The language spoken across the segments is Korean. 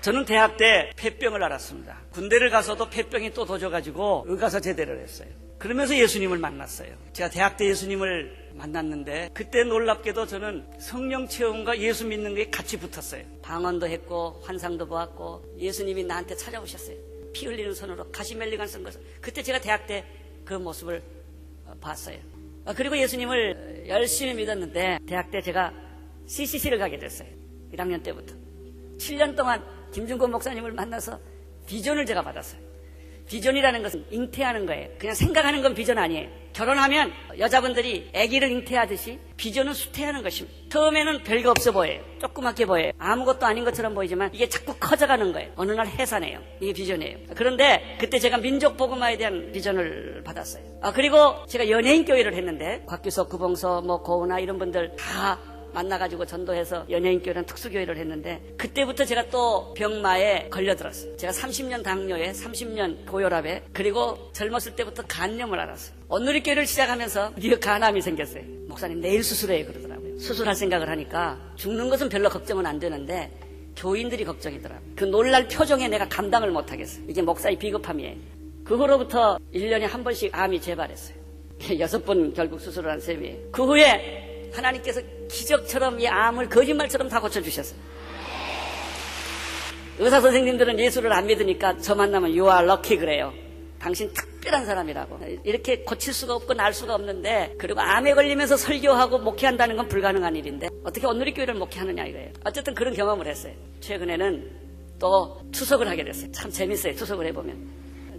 저는 대학 때 폐병을 앓았습니다. 군대를 가서도 폐병이 또 도져가지고 의가서 제대를 했어요. 그러면서 예수님을 만났어요. 제가 대학 때 예수님을 만났는데 그때 놀랍게도 저는 성령 체험과 예수 믿는 게 같이 붙었어요. 방언도 했고 환상도 보았고 예수님이 나한테 찾아오셨어요. 피 흘리는 손으로 가시멜리관 쓴 것을. 그때 제가 대학 때 그 모습을 봤어요. 그리고 예수님을 열심히 믿었는데 대학 때 제가 CCC를 가게 됐어요. 1학년 때부터 7년 동안 김중권 목사님을 만나서 비전을 제가 받았어요. 비전이라는 것은 잉태하는 거예요. 그냥 생각하는 건 비전 아니에요. 결혼하면 여자분들이 아기를 잉태하듯이 비전은 수태하는 것입니다. 처음에는 별거 없어 보여요. 조그맣게 보여요. 아무것도 아닌 것처럼 보이지만 이게 자꾸 커져가는 거예요. 어느 날 해산해요. 이게 비전이에요. 그런데 그때 제가 민족복음화에 대한 비전을 받았어요. 그리고 제가 연예인 교회를 했는데 곽규석, 구봉서, 고은아 이런 분들 다 만나가지고 전도해서 연예인교회라는 특수교회를 했는데 그때부터 제가 또 병마에 걸려들었어요. 제가 30년 당뇨에 30년 고혈압에 그리고 젊었을 때부터 간염을 앓았어요. 온누리교회를 시작하면서 드디어 간암이 생겼어요. 목사님 내일 수술해요 그러더라고요. 수술할 생각을 하니까 죽는 것은 별로 걱정은 안 되는데 교인들이 걱정이더라고요. 그 놀랄 표정에 내가 감당을 못하겠어요. 이게 목사의 비겁함이에요. 그 후로부터 1년에 한 번씩 암이 재발했어요. 6번 결국 수술을 한 셈이에요. 그 후에 하나님께서 기적처럼 이 암을 거짓말처럼 다 고쳐주셨어요. 의사 선생님들은 예수를 안 믿으니까 저 만나면 You are lucky 그래요. 당신 특별한 사람이라고. 이렇게 고칠 수가 없고 날 수가 없는데 그리고 암에 걸리면서 설교하고 목회한다는 건 불가능한 일인데 어떻게 온누리교회를 목회하느냐 이거예요. 어쨌든 그런 경험을 했어요. 최근에는 또 투석을 하게 됐어요. 참 재밌어요. 투석을 해보면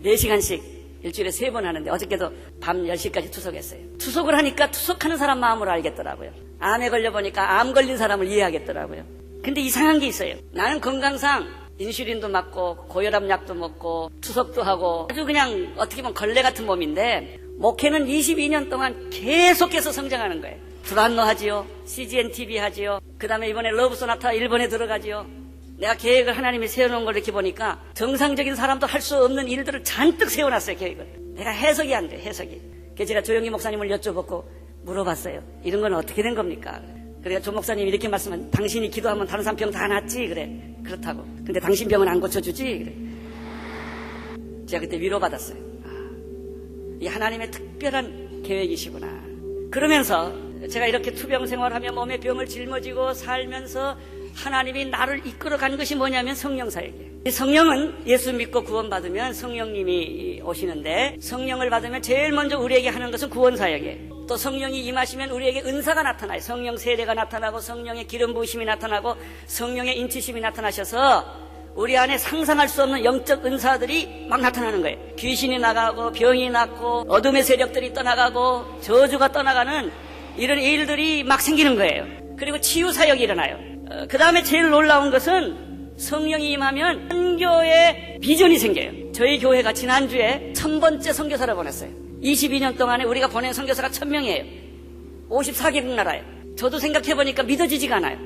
4시간씩 일주일에 3번 하는데 어저께도 밤 10시까지 투석했어요. 투석을 하니까 투석하는 사람 마음을 알겠더라고요. 암에 걸려보니까 암 걸린 사람을 이해하겠더라고요. 근데 이상한 게 있어요. 나는 건강상 인슐린도 맞고 고혈압 약도 먹고 투석도 하고 아주 그냥 어떻게 보면 걸레 같은 몸인데 목회는 22년 동안 계속해서 성장하는 거예요. 불안노 하지요. CGN TV 하지요. 그 다음에 이번에 러브소나타 일본에 들어가지요. 내가 계획을 하나님이 세워놓은 걸 이렇게 보니까 정상적인 사람도 할 수 없는 일들을 잔뜩 세워놨어요. 계획을. 내가 해석이 안 돼. 해석이. 그래서 제가 조영기 목사님을 여쭤보고 물어봤어요. 이런 건 어떻게 된 겁니까? 그래서 조 목사님이 이렇게 말씀하면 당신이 기도하면 다른 사람 병 다 낫지 그래. 그렇다고. 근데 당신 병은 안 고쳐주지 그래. 제가 그때 위로받았어요. 이 하나님의 특별한 계획이시구나. 그러면서 제가 이렇게 투병 생활하며 몸에 병을 짊어지고 살면서 하나님이 나를 이끌어간 것이 뭐냐면 성령 사역이에요. 성령은 예수 믿고 구원받으면 성령님이 오시는데 성령을 받으면 제일 먼저 우리에게 하는 것은 구원 사역이에요. 또 성령이 임하시면 우리에게 은사가 나타나요. 성령 세례가 나타나고 성령의 기름 부으심이 나타나고 성령의 인치심이 나타나셔서 우리 안에 상상할 수 없는 영적 은사들이 막 나타나는 거예요. 귀신이 나가고 병이 낫고 어둠의 세력들이 떠나가고 저주가 떠나가는 이런 일들이 막 생기는 거예요. 그리고 치유 사역이 일어나요. 그 다음에 제일 놀라운 것은 성령이 임하면 선교의 비전이 생겨요. 저희 교회가 지난주에 1000번째 선교사를 보냈어요. 22년 동안에 우리가 보낸 선교사가 1000명이에요. 54개국 나라예요. 저도 생각해보니까 믿어지지가 않아요.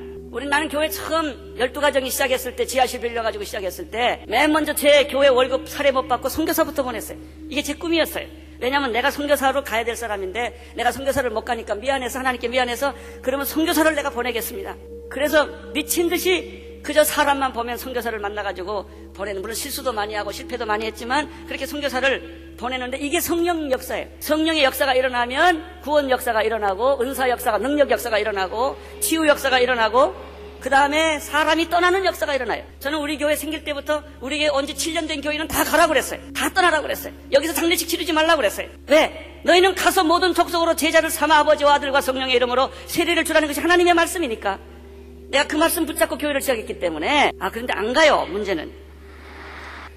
나는 교회 처음 12가정이 시작했을 때 지하실 빌려가지고 시작했을 때 맨 먼저 제 교회 월급 사례 못 받고 선교사부터 보냈어요. 이게 제 꿈이었어요. 왜냐하면 내가 선교사로 가야 될 사람인데 내가 선교사를 못 가니까 미안해서 하나님께 미안해서 그러면 선교사를 내가 보내겠습니다. 그래서 미친 듯이 그저 사람만 보면 선교사를 만나가지고 보내는, 물론 실수도 많이 하고 실패도 많이 했지만 그렇게 선교사를 보내는데 이게 성령 역사예요. 성령의 역사가 일어나면 구원 역사가 일어나고 은사 역사가, 능력 역사가 일어나고 치유 역사가 일어나고 그 다음에 사람이 떠나는 역사가 일어나요. 저는 우리 교회 생길 때부터 우리 교회 온 지 7년 된 교회는 다 가라고 그랬어요. 다 떠나라고 그랬어요. 여기서 장례식 치르지 말라고 그랬어요. 왜? 너희는 가서 모든 족속으로 제자를 삼아 아버지와 아들과 성령의 이름으로 세례를 주라는 것이 하나님의 말씀이니까 내가 그 말씀 붙잡고 교회를 시작했기 때문에 그런데 안 가요. 문제는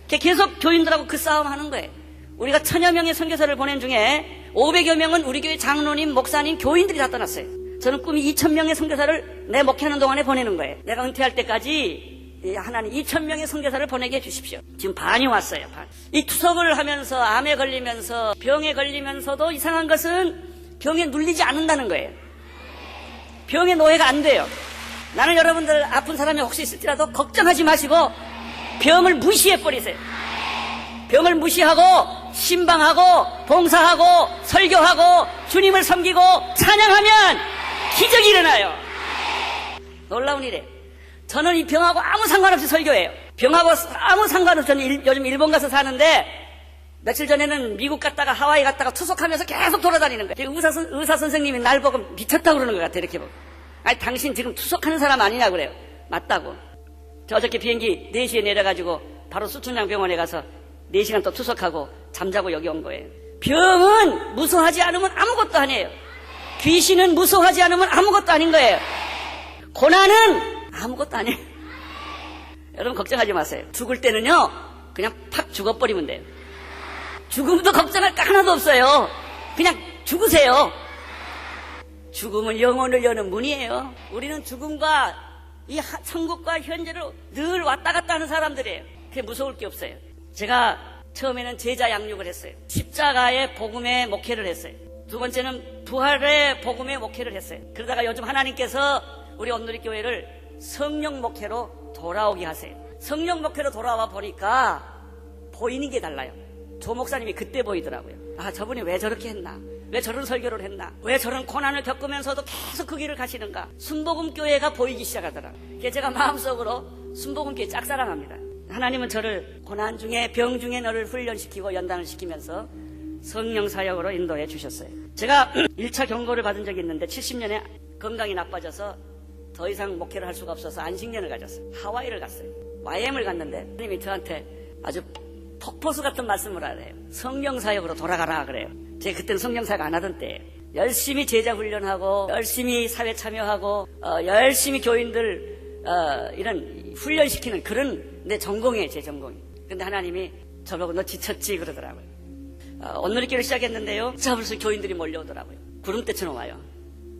계속 교인들하고 그 싸움하는 거예요. 우리가 1000여 명의 선교사를 보낸 중에 500여 명은 우리 교회 장로님, 목사님, 교인들이 다 떠났어요. 저는 꿈이 2000명의 선교사를 내 목회하는 동안에 보내는 거예요. 내가 은퇴할 때까지 하나님 2000명의 선교사를 보내게 해주십시오. 지금 반이 왔어요. 반. 이 투석을 하면서 암에 걸리면서 병에 걸리면서도 이상한 것은 병에 눌리지 않는다는 거예요. 병의 노예가 안 돼요. 나는 여러분들 아픈 사람이 혹시 있을지라도 걱정하지 마시고 병을 무시해버리세요. 병을 무시하고 신방하고 봉사하고 설교하고 주님을 섬기고 찬양하면 기적이 일어나요. 놀라운 일이에요. 저는 이 병하고 아무 상관없이 설교해요. 병하고 아무 상관없이 저는 요즘 일본 가서 사는데 며칠 전에는 미국 갔다가 하와이 갔다가 투석하면서 계속 돌아다니는 거예요. 의사 선생님이 날 보고 미쳤다고 그러는 것 같아요. 이렇게 보고. 아니 당신 지금 투석하는 사람 아니냐 그래요. 맞다고. 저 어저께 비행기 4시에 내려가지고 바로 수춘양 병원에 가서 4시간 또 투석하고 잠자고 여기 온 거예요. 병은 무서워하지 않으면 아무것도 아니에요. 귀신은 무서워하지 않으면 아무것도 아닌 거예요. 고난은 아무것도 아니에요. 여러분 걱정하지 마세요. 죽을 때는요 그냥 팍 죽어버리면 돼요. 죽음도 걱정할 거 하나도 없어요. 그냥 죽으세요. 죽음은 영혼을 여는 문이에요. 우리는 죽음과 이 천국과 현재로 늘 왔다 갔다 하는 사람들이에요. 그게 무서울 게 없어요. 제가 처음에는 제자 양육을 했어요. 십자가의 복음의 목회를 했어요. 두 번째는 부활의 복음의 목회를 했어요. 그러다가 요즘 하나님께서 우리 온누리교회를 성령 목회로 돌아오게 하세요. 성령 목회로 돌아와 보니까 보이는 게 달라요. 조 목사님이 그때 보이더라고요. 아, 저분이 왜 저렇게 했나? 왜 저런 설교를 했나? 왜 저런 고난을 겪으면서도 계속 그 길을 가시는가? 순복음교회가 보이기 시작하더라고요. 그래서 제가 마음속으로 순복음교회 짝사랑합니다. 하나님은 저를 고난 중에 병 중에 너를 훈련시키고 연단을 시키면서 성령 사역으로 인도해 주셨어요. 제가 1차 경고를 받은 적이 있는데 70년에 건강이 나빠져서 더 이상 목회를 할 수가 없어서 안식년을 가졌어요. 하와이를 갔어요. YM을 갔는데 하나님이 저한테 아주 폭포수 같은 말씀을 하래요. 성령 사역으로 돌아가라 그래요. 제가 그때는 성령 사역 안 하던 때예요. 열심히 제자 훈련하고 열심히 사회 참여하고 열심히 교인들 이런 훈련시키는 그런 내 전공이에요. 제 전공이. 근데 하나님이 저보고 너 지쳤지 그러더라고요. 온누리교회를 시작했는데요. 잡을수 교인들이 몰려오더라고요. 구름대처럼 와요.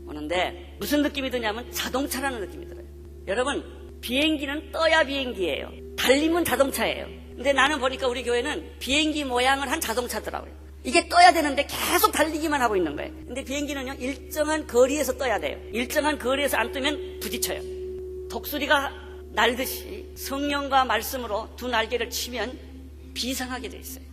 오는데 무슨 느낌이 드냐면 자동차라는 느낌이 들어요. 여러분 비행기는 떠야 비행기예요. 달리면 자동차예요. 근데 나는 보니까 우리 교회는 비행기 모양을 한 자동차더라고요. 이게 떠야 되는데 계속 달리기만 하고 있는 거예요. 근데 비행기는요 일정한 거리에서 떠야 돼요. 일정한 거리에서 안 뜨면 부딪혀요. 독수리가 날듯이 성령과 말씀으로 두 날개를 치면 비상하게 돼 있어요.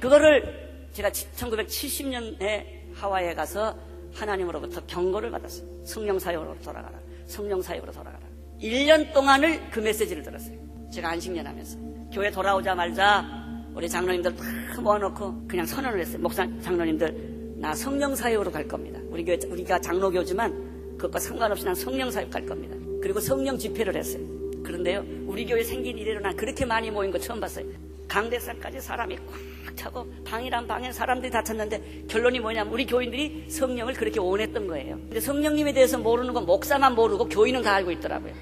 그거를 제가 1970년에 하와이에 가서 하나님으로부터 경고를 받았어요. 성령 사역으로 돌아가라. 성령 사역으로 돌아가라. 1년 동안을 그 메시지를 들었어요. 제가 안식년 하면서. 교회 돌아오자마자 우리 장로님들 다 모아놓고 그냥 선언을 했어요. 목사 장로님들 나 성령 사역으로 갈 겁니다. 우리가 장로교지만 그것과 상관없이 난 성령 사역 갈 겁니다. 그리고 성령 집회를 했어요. 그런데요 우리 교회 생긴 이래로 난 그렇게 많이 모인 거 처음 봤어요. 강대상까지 사람이 꽉 차고 방이란 방에 사람들이 다 찼는데 결론이 뭐냐면 우리 교인들이 성령을 그렇게 원했던 거예요. 근데 성령님에 대해서 모르는 건 목사만 모르고 교인은 다 알고 있더라고요.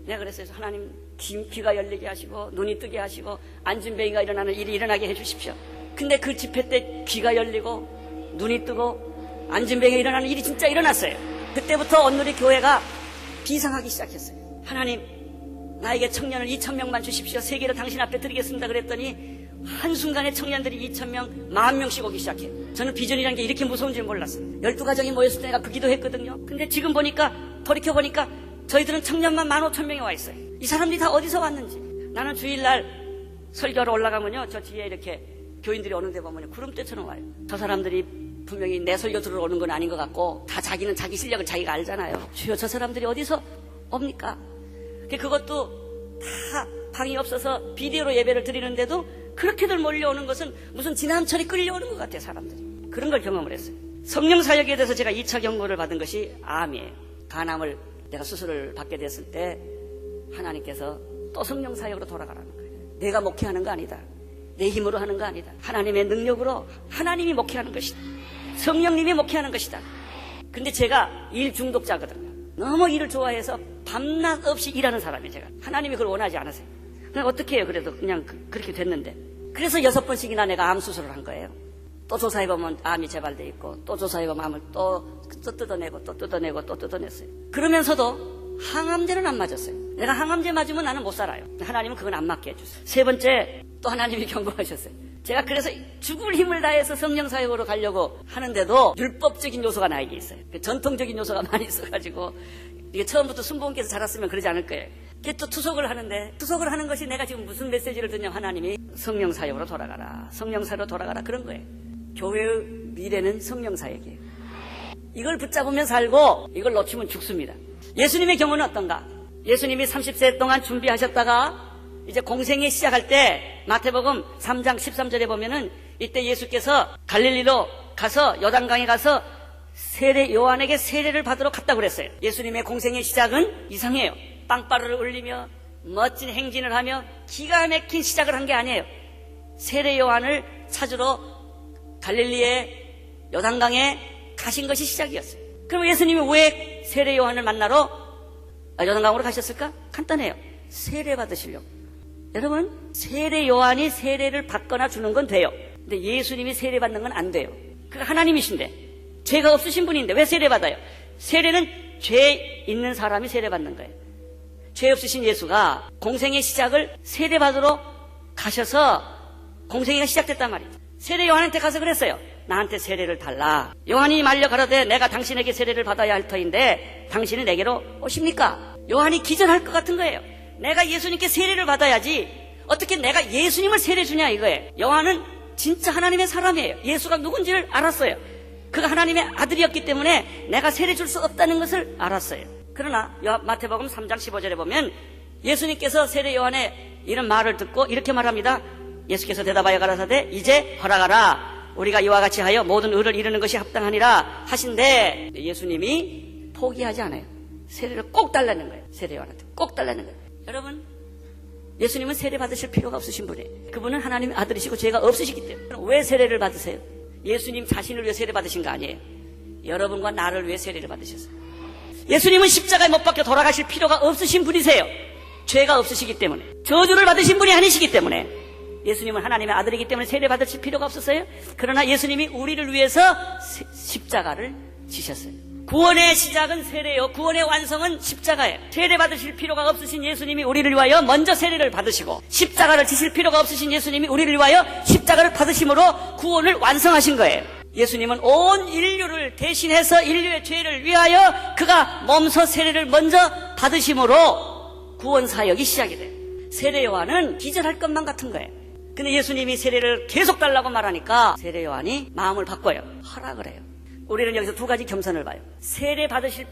내가 그랬어요. 하나님 귀가 열리게 하시고 눈이 뜨게 하시고 안진뱅이가 일어나는 일이 일어나게 해주십시오. 근데 그 집회 때 귀가 열리고 눈이 뜨고 안진뱅이가 일어나는 일이 진짜 일어났어요. 그때부터 온누리 교회가 비상하기 시작했어요. 하나님 나에게 청년을 2,000명만 주십시오. 세계를 당신 앞에 드리겠습니다. 그랬더니 한순간에 청년들이 2,000명, 10,000명씩 오기 시작해요. 저는 비전이라는 게 이렇게 무서운 줄 몰랐어요. 12가정이 모였을 때 내가 그 기도했거든요. 근데 지금 보니까 돌이켜보니까 저희들은 청년만 15,000명이 와 있어요. 이 사람들이 다 어디서 왔는지. 나는 주일날 설교하러 올라가면요 저 뒤에 이렇게 교인들이 오는데 보면 구름대처럼 와요. 저 사람들이 분명히 내 설교 들으러 오는 건 아닌 것 같고 다 자기는 자기 실력을 자기가 알잖아요. 주여 저 사람들이 어디서 옵니까? 그것도 다 방이 없어서 비디오로 예배를 드리는데도 그렇게들 몰려오는 것은 무슨 지난철이 끌려오는 것 같아요. 사람들이. 그런 걸 경험을 했어요. 성령 사역에 대해서 제가 2차 경고를 받은 것이 암이에요. 간암을 내가 수술을 받게 됐을 때 하나님께서 또 성령 사역으로 돌아가라는 거예요. 내가 목회하는 거 아니다. 내 힘으로 하는 거 아니다. 하나님의 능력으로 하나님이 목회하는 것이다. 성령님이 목회하는 것이다. 근데 제가 일 중독자거든요. 너무 일을 좋아해서 밤낮 없이 일하는 사람이에요. 제가 하나님이 그걸 원하지 않으세요. 그냥 어떻게 해요? 그래도 그냥 그렇게 됐는데 그래서 6번씩이나 내가 암 수술을 한 거예요. 또 조사해보면 암이 재발돼 있고 또 조사해보면 암을 또 뜯어내고 또 뜯어내고 또 뜯어냈어요. 그러면서도 항암제는 안 맞았어요. 내가 항암제 맞으면 나는 못 살아요. 하나님은 그건 안 맞게 해주세요. 3번째 또 하나님이 경고하셨어요. 제가 그래서 죽을 힘을 다해서 성령 사역으로 가려고 하는데도 율법적인 요소가 나에게 있어요. 전통적인 요소가 많이 있어가지고 이게 처음부터 순복음께서 자랐으면 그러지 않을 거예요. 이게 또 투석을 하는데 투석을 하는 것이 내가 지금 무슨 메시지를 듣냐면 하나님이 성령 사역으로 돌아가라. 성령 사역으로 돌아가라. 그런 거예요. 교회의 미래는 성령 사역이에요. 이걸 붙잡으면 살고 이걸 놓치면 죽습니다. 예수님의 경우는 어떤가? 예수님이 30세 동안 준비하셨다가 이제 공생애 시작할 때 마태복음 3장 13절에 보면은 이때 예수께서 갈릴리로 가서 요단강에 가서 세례 요한에게 세례를 받으러 갔다고 그랬어요. 예수님의 공생의 시작은 이상해요. 빵빠르를 울리며 멋진 행진을 하며 기가 막힌 시작을 한 게 아니에요. 세례 요한을 찾으러 갈릴리의 요단강에 가신 것이 시작이었어요. 그럼 예수님이 왜 세례 요한을 만나러 요단강으로 가셨을까? 간단해요. 세례 받으시려고. 여러분, 세례 요한이 세례를 받거나 주는 건 돼요. 근데 예수님이 세례 받는 건 안 돼요. 그 하나님이신데, 죄가 없으신 분인데 왜 세례 받아요? 세례는 죄 있는 사람이 세례 받는 거예요. 죄 없으신 예수가 공생의 시작을 세례 받으러 가셔서 공생애가 시작됐단 말이죠. 세례 요한한테 가서 그랬어요. 나한테 세례를 달라. 요한이 말려 가로되 내가 당신에게 세례를 받아야 할 터인데 당신이 내게로 오십니까? 요한이 기절할 것 같은 거예요. 내가 예수님께 세례를 받아야지 어떻게 내가 예수님을 세례 주냐 이거예요. 요한은 진짜 하나님의 사람이에요. 예수가 누군지를 알았어요. 그가 하나님의 아들이었기 때문에 내가 세례 줄 수 없다는 것을 알았어요. 그러나 마태복음 3장 15절에 보면 예수님께서 세례 요한의 이런 말을 듣고 이렇게 말합니다. 예수께서 대답하여 가라사대 이제 허락하라. 우리가 이와 같이 하여 모든 의를 이루는 것이 합당하니라 하신데 예수님이 포기하지 않아요. 세례를 꼭 달라는 거예요. 세례 요한한테 꼭 달라는 거예요. 여러분, 예수님은 세례 받으실 필요가 없으신 분이에요. 그분은 하나님의 아들이시고 죄가 없으시기 때문에 왜 세례를 받으세요? 예수님 자신을 위해 세례 받으신 거 아니에요. 여러분과 나를 위해 세례를 받으셨어요. 예수님은 십자가에 못 박혀 돌아가실 필요가 없으신 분이세요. 죄가 없으시기 때문에, 저주를 받으신 분이 아니시기 때문에. 예수님은 하나님의 아들이기 때문에 세례 받으실 필요가 없었어요. 그러나 예수님이 우리를 위해서 십자가를 지셨어요. 구원의 시작은 세례요, 구원의 완성은 십자가예요. 세례 받으실 필요가 없으신 예수님이 우리를 위하여 먼저 세례를 받으시고 십자가를 지실 필요가 없으신 예수님이 우리를 위하여 십자가를 받으심으로 구원을 완성하신 거예요. 예수님은 온 인류를 대신해서 인류의 죄를 위하여 그가 몸소 세례를 먼저 받으심으로 구원 사역이 시작이 돼요. 세례 요한은 기절할 것만 같은 거예요. 근데 예수님이 세례를 계속 달라고 말하니까 세례 요한이 마음을 바꿔요. 허락을 해요. 우리는 여기서 두 가지 겸손을 봐요. 세례 받으실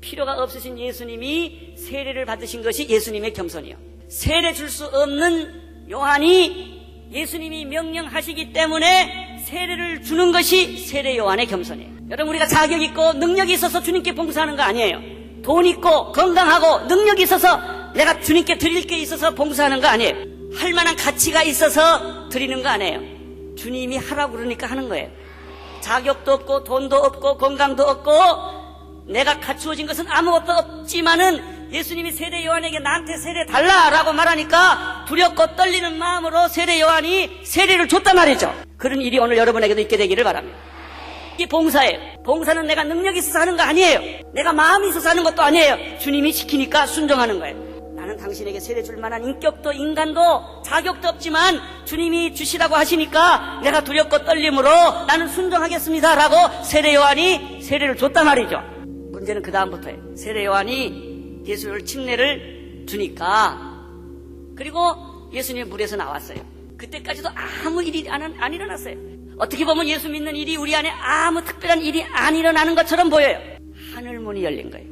필요가 없으신 예수님이 세례를 받으신 것이 예수님의 겸손이요. 세례 줄 수 없는 요한이 예수님이 명령하시기 때문에 세례를 주는 것이 세례 요한의 겸손이에요. 여러분, 우리가 자격 있고 능력이 있어서 주님께 봉사하는 거 아니에요. 돈 있고 건강하고 능력이 있어서 내가 주님께 드릴 게 있어서 봉사하는 거 아니에요. 할 만한 가치가 있어서 드리는 거 아니에요. 주님이 하라고 그러니까 하는 거예요. 자격도 없고 돈도 없고 건강도 없고 내가 갖추어진 것은 아무것도 없지만은 예수님이 세례 요한에게 나한테 세례 달라라고 말하니까 두렵고 떨리는 마음으로 세례 요한이 세례를 줬단 말이죠. 그런 일이 오늘 여러분에게도 있게 되기를 바랍니다. 이게 봉사예요. 봉사는 내가 능력이 있어서 하는 거 아니에요. 내가 마음이 있어서 하는 것도 아니에요. 주님이 시키니까 순종하는 거예요. 나는 당신에게 세례 줄 만한 인격도 인간도 자격도 없지만 주님이 주시라고 하시니까 내가 두렵고 떨림으로 나는 순종하겠습니다 라고 세례 요한이 세례를 줬단 말이죠. 문제는 그 다음부터예요. 세례 요한이 예수를 침례를 주니까 그리고 예수님이 물에서 나왔어요. 그때까지도 아무 일이 안 일어났어요. 어떻게 보면 예수 믿는 일이 우리 안에 아무 특별한 일이 안 일어나는 것처럼 보여요. 하늘문이 열린 거예요.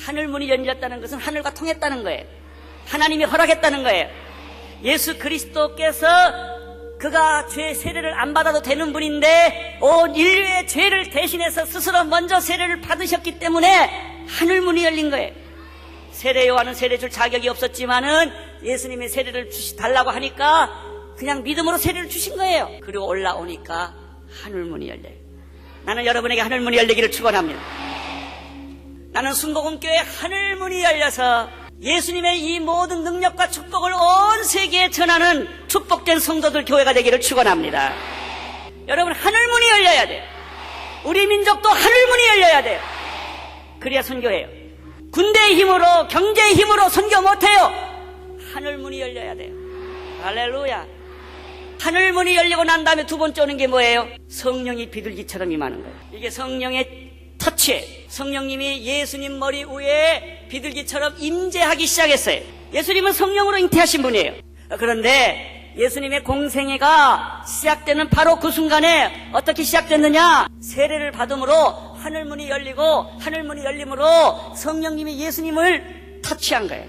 하늘문이 열렸다는 것은 하늘과 통했다는 거예요. 하나님이 허락했다는 거예요. 예수 그리스도께서 그가 죄 세례를 안 받아도 되는 분인데 온 인류의 죄를 대신해서 스스로 먼저 세례를 받으셨기 때문에 하늘문이 열린 거예요. 세례 요한은 세례 줄 자격이 없었지만은 예수님이 세례를 달라고 하니까 그냥 믿음으로 세례를 주신 거예요. 그리고 올라오니까 하늘문이 열려요. 나는 여러분에게 하늘문이 열리기를 축원합니다. 나는 순복음교회 하늘문이 열려서 예수님의 이 모든 능력과 축복을 온 세계에 전하는 축복된 성도들 교회가 되기를 축원합니다. 여러분, 하늘문이 열려야 돼요. 우리 민족도 하늘문이 열려야 돼요. 그래야 선교해요. 군대의 힘으로 경제의 힘으로 선교 못해요. 하늘문이 열려야 돼요. 할렐루야. 하늘문이 열리고 난 다음에 두 번째 오는 게 뭐예요? 성령이 비둘기처럼 임하는 거예요. 이게 성령의 터치예요. 성령님이 예수님 머리 위에 비둘기처럼 임재하기 시작했어요. 예수님은 성령으로 잉태하신 분이에요. 그런데 예수님의 공생애가 시작되는 바로 그 순간에 어떻게 시작됐느냐? 세례를 받음으로 하늘문이 열리고 하늘문이 열림으로 성령님이 예수님을 터치한 거예요.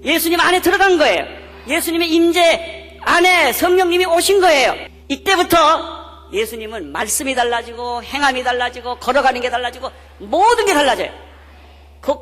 예수님 안에 들어간 거예요. 예수님의 임재 안에 성령님이 오신 거예요. 이때부터 예수님은 말씀이 달라지고 행함이 달라지고 걸어가는 게 달라지고 모든 게 달라져요. 그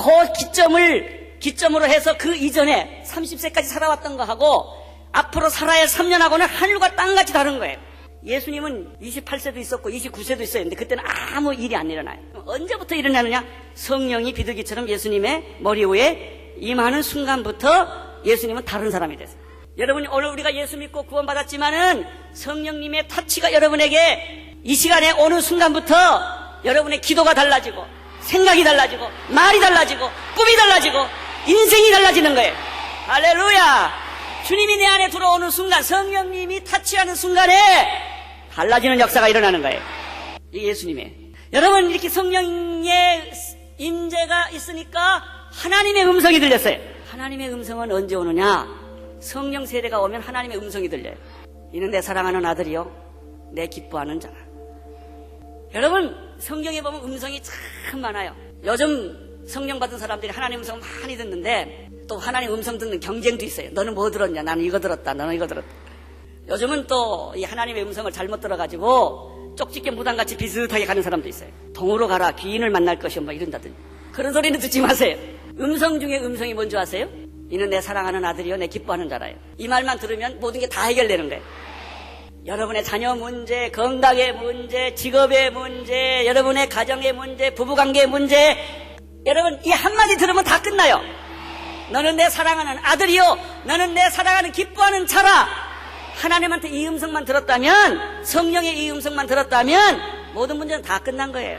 기점으로 해서 그 이전에 30세까지 살아왔던 거하고 앞으로 살아야 할 3년하고는 하늘과 땅같이 다른 거예요. 예수님은 28세도 있었고 29세도 있었는데 그때는 아무 일이 안 일어나요. 언제부터 일어나느냐? 성령이 비둘기처럼 예수님의 머리 위에 임하는 순간부터 예수님은 다른 사람이 됐어요. 여러분, 오늘 우리가 예수 믿고 구원받았지만은 성령님의 터치가 여러분에게 이 시간에 오는 순간부터 여러분의 기도가 달라지고 생각이 달라지고 말이 달라지고 꿈이 달라지고 인생이 달라지는 거예요. 할렐루야! 주님이 내 안에 들어오는 순간, 성령님이 터치하는 순간에 달라지는 역사가 일어나는 거예요. 이게 예수님이에요. 여러분, 이렇게 성령의 임재가 있으니까 하나님의 음성이 들렸어요. 하나님의 음성은 언제 오느냐? 성령 세례가 오면 하나님의 음성이 들려요. 이는 내 사랑하는 아들이요 내 기뻐하는 자라. 여러분, 성경에 보면 음성이 참 많아요. 요즘 성령 받은 사람들이 하나님 음성 많이 듣는데 또 하나님 음성 듣는 경쟁도 있어요. 너는 뭐 들었냐? 나는 이거 들었다. 너는 이거 들었다. 요즘은 또 이 하나님의 음성을 잘못 들어가지고 쪽집게 무당같이 비슷하게 가는 사람도 있어요. 동으로 가라. 귀인을 만날 것이요 뭐 이런다든지. 그런 소리는 듣지 마세요. 음성 중에 음성이 뭔지 아세요? 이는 내 사랑하는 아들이요 내 기뻐하는 자라요. 이 말만 들으면 모든 게 다 해결되는 거예요. 여러분의 자녀 문제, 건강의 문제, 직업의 문제, 여러분의 가정의 문제, 부부관계의 문제, 여러분 이 한마디 들으면 다 끝나요. 너는 내 사랑하는 아들이요 너는 내 사랑하는 기뻐하는 자라. 하나님한테 이 음성만 들었다면, 성령의 이 음성만 들었다면 모든 문제는 다 끝난 거예요.